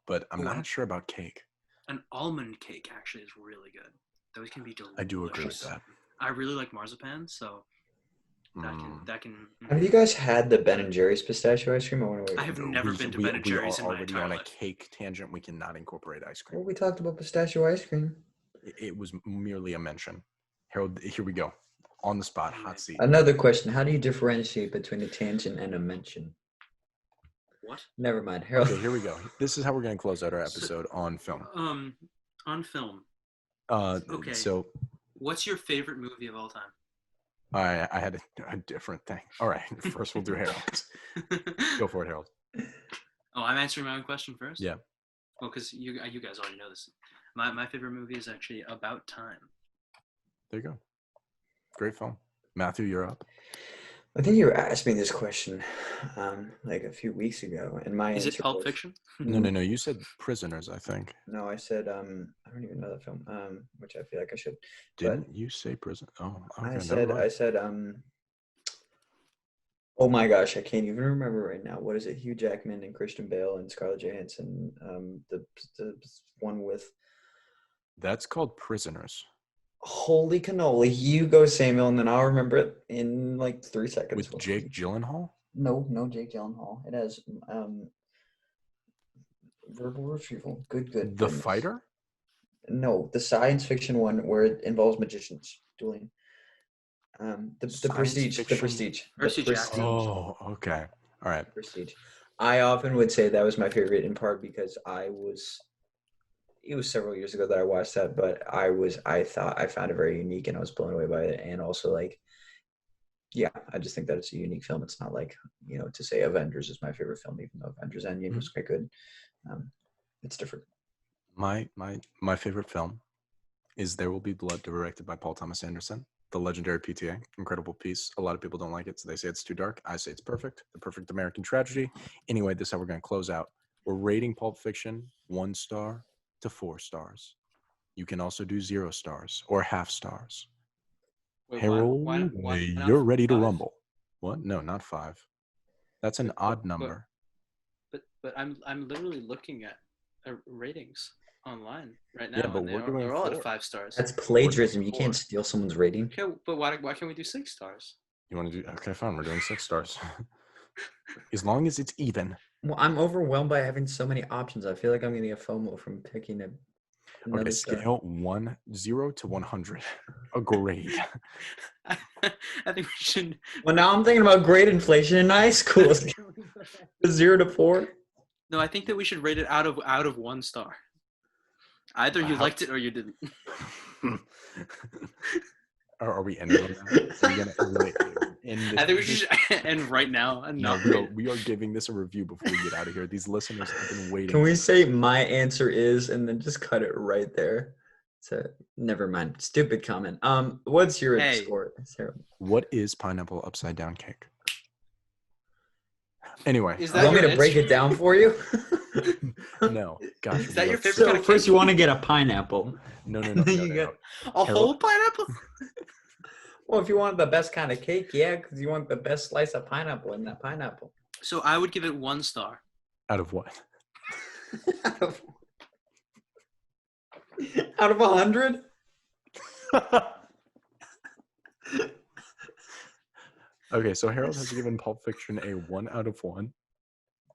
S1: but I'm not sure about cake.
S2: An almond cake actually is really good. Those can be delicious.
S1: I do agree with that.
S2: I really like marzipan, so that can.
S3: Have you guys had the Ben and Jerry's pistachio ice cream?
S2: I have never been to Ben and Jerry's in my entire life.
S1: On a cake tangent. We cannot incorporate ice cream.
S3: Well, we talked about pistachio ice cream.
S1: It was merely a mention. Harold, here we go. On the spot, hot seat.
S3: Another question. How do you differentiate between a tangent and a mention?
S2: What?
S3: Never mind. Harold.
S1: Okay, here we go. This is how we're going to close out our episode on film.
S2: On film.
S1: Okay. So,
S2: what's your favorite movie of all time?
S1: I had a different thing. All right. First, we'll do Harold's. Go for it, Harold.
S2: Oh, I'm answering my own question first?
S1: Yeah.
S2: Well, because you guys already know this. My favorite movie is actually About Time.
S1: There you go. Great film. Matthew, you're up.
S3: I think you asked me this question like a few weeks ago, and my
S2: answer
S3: was,
S2: Pulp Fiction?
S1: No. You said Prisoners, I think.
S3: No, I said I don't even know that film. Which I feel like I should.
S1: Didn't you say Prison? Oh, okay.
S3: I said oh my gosh, I can't even remember right now. What is it? Hugh Jackman and Christian Bale and Scarlett Johansson. The one with.
S1: That's called Prisoners.
S3: Holy cannoli! You go, Samuel, and then I'll remember it in like 3 seconds.
S1: With Jake Gyllenhaal?
S3: No Jake Gyllenhaal. It has verbal retrieval. Good.
S1: The
S3: goodness.
S1: Fighter?
S3: No, the science fiction one where it involves magicians dueling. The Prestige. The Prestige.
S2: Percy Jackson.
S1: Oh, okay. All right.
S3: Prestige. I often would say that was my favorite in part because I was it was several years ago that I watched that, but I found it very unique and I was blown away by it. And also like, yeah, I just think that it's a unique film. It's not like, to say Avengers is my favorite film, even though Avengers Endgame was quite good. It's different.
S1: My favorite film is There Will Be Blood, directed by Paul Thomas Anderson. The legendary PTA, incredible piece. A lot of people don't like it, so they say it's too dark. I say it's perfect. The perfect American tragedy. Anyway, this is how we're going to close out. We're rating Pulp Fiction 1 star to 4 stars. You can also do 0 stars or half stars.
S2: Wait,
S1: Harold,
S2: why not
S1: you're ready to
S2: 5?
S1: rumble. What? No, not 5. That's an odd number.
S2: But I'm literally looking at ratings online right now,
S1: Yeah, but
S2: and
S1: we're doing
S2: they're all
S1: 4.
S2: at 5 stars.
S3: That's plagiarism. You
S1: 4.
S3: can't steal someone's rating.
S2: Okay, but why can't we do 6 stars?
S1: You want to do? Okay, fine. We're doing 6 stars. As long as it's even.
S3: Well, I'm overwhelmed by having so many options. I feel like I'm gonna get FOMO from picking another
S1: Okay,
S3: star.
S1: scale 0 to 100. A grade.
S2: I think we should.
S3: Well, now I'm thinking about grade inflation in high school. 0 to 4.
S2: No, I think that we should rate it out of 1 star. Either you liked it or you didn't.
S1: Are we ending on that? Are we gonna end this?
S2: I think we should end right now and
S1: No,
S2: not.
S1: we are giving this a review before we get out of here. These listeners have been waiting.
S3: Can we say my answer is and then just cut it right there? So never mind. Stupid comment. What's your score, Sarah?
S1: What is pineapple upside down cake? Anyway,
S2: Is
S3: You
S2: that
S3: want me
S2: your
S3: to break
S2: answer?
S3: it down for you?
S1: no. Gosh,
S2: Is that your favorite
S3: So
S2: kind of
S3: first
S2: cake?
S3: you want to get a pineapple.
S1: No.
S3: You get-
S2: A whole pineapple?
S3: Well, if you want the best kind of cake, yeah, because you want the best slice of pineapple in that pineapple.
S2: So I would give it 1 star.
S1: Out of what?
S3: Out of 100?
S1: Okay, so Harold has given Pulp Fiction a 1 out of 1.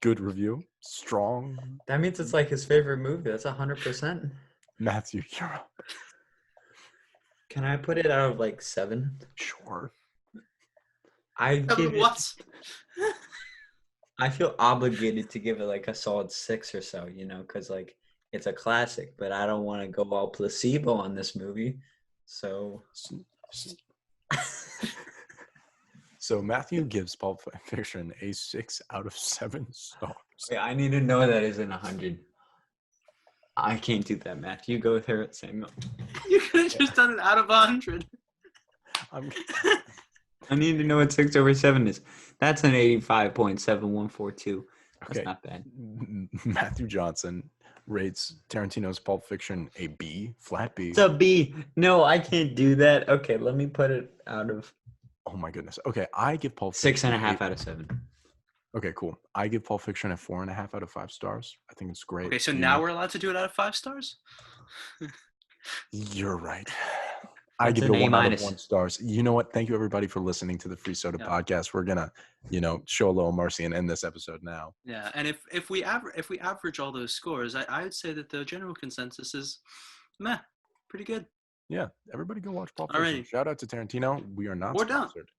S1: Good review. Strong.
S3: That means it's like his favorite movie. That's 100%.
S1: Matthew, you're up.
S3: Can I put it out of like 7?
S1: Sure.
S3: I give it,
S2: What?
S3: I feel obligated to give it like a solid 6 or so, because like it's a classic, but I don't want to go all placebo on this movie. So
S1: So Matthew gives Pulp Fiction a 6 out of 7 stars.
S3: yeah, I need to know that isn't 100. I can't do that, Matthew. Go with her, Samuel.
S2: You could have just done it out of 100.
S3: I need to know what 6 over 7 is. That's an 85.7142. That's
S1: Okay.
S3: not bad.
S1: Matthew Johnson rates Tarantino's Pulp Fiction a B, flat B.
S3: It's a B. No, I can't do that. Okay, let me put it out of
S1: Oh my goodness. Okay, I give Pulp Fiction
S3: 6.5 out of 7.
S1: Okay, cool. I give Pulp Fiction a 4.5 out of 5 stars. I think it's great.
S2: Okay, so now we're allowed to do it out of 5 stars?
S1: You're right. I
S3: That's
S1: give it
S3: an
S1: a 1 out of
S3: A-.
S1: 1 stars. You know what? Thank you everybody for listening to the Free Soda
S2: Yeah.
S1: podcast. We're gonna, show a little mercy and end this episode now.
S2: Yeah, and if we average all those scores, I would say that the general consensus is meh, pretty good.
S1: Yeah, everybody go watch Pulp
S2: Alrighty.
S1: Fiction. Shout out to Tarantino. We are not
S2: Or don't.
S1: sponsored.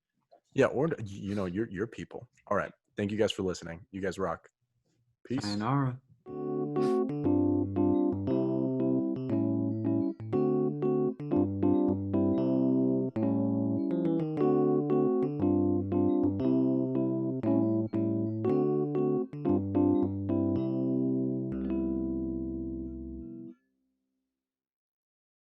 S1: Yeah, or your people. All right. Thank you guys for listening. You guys rock. Peace.
S3: Sayonara.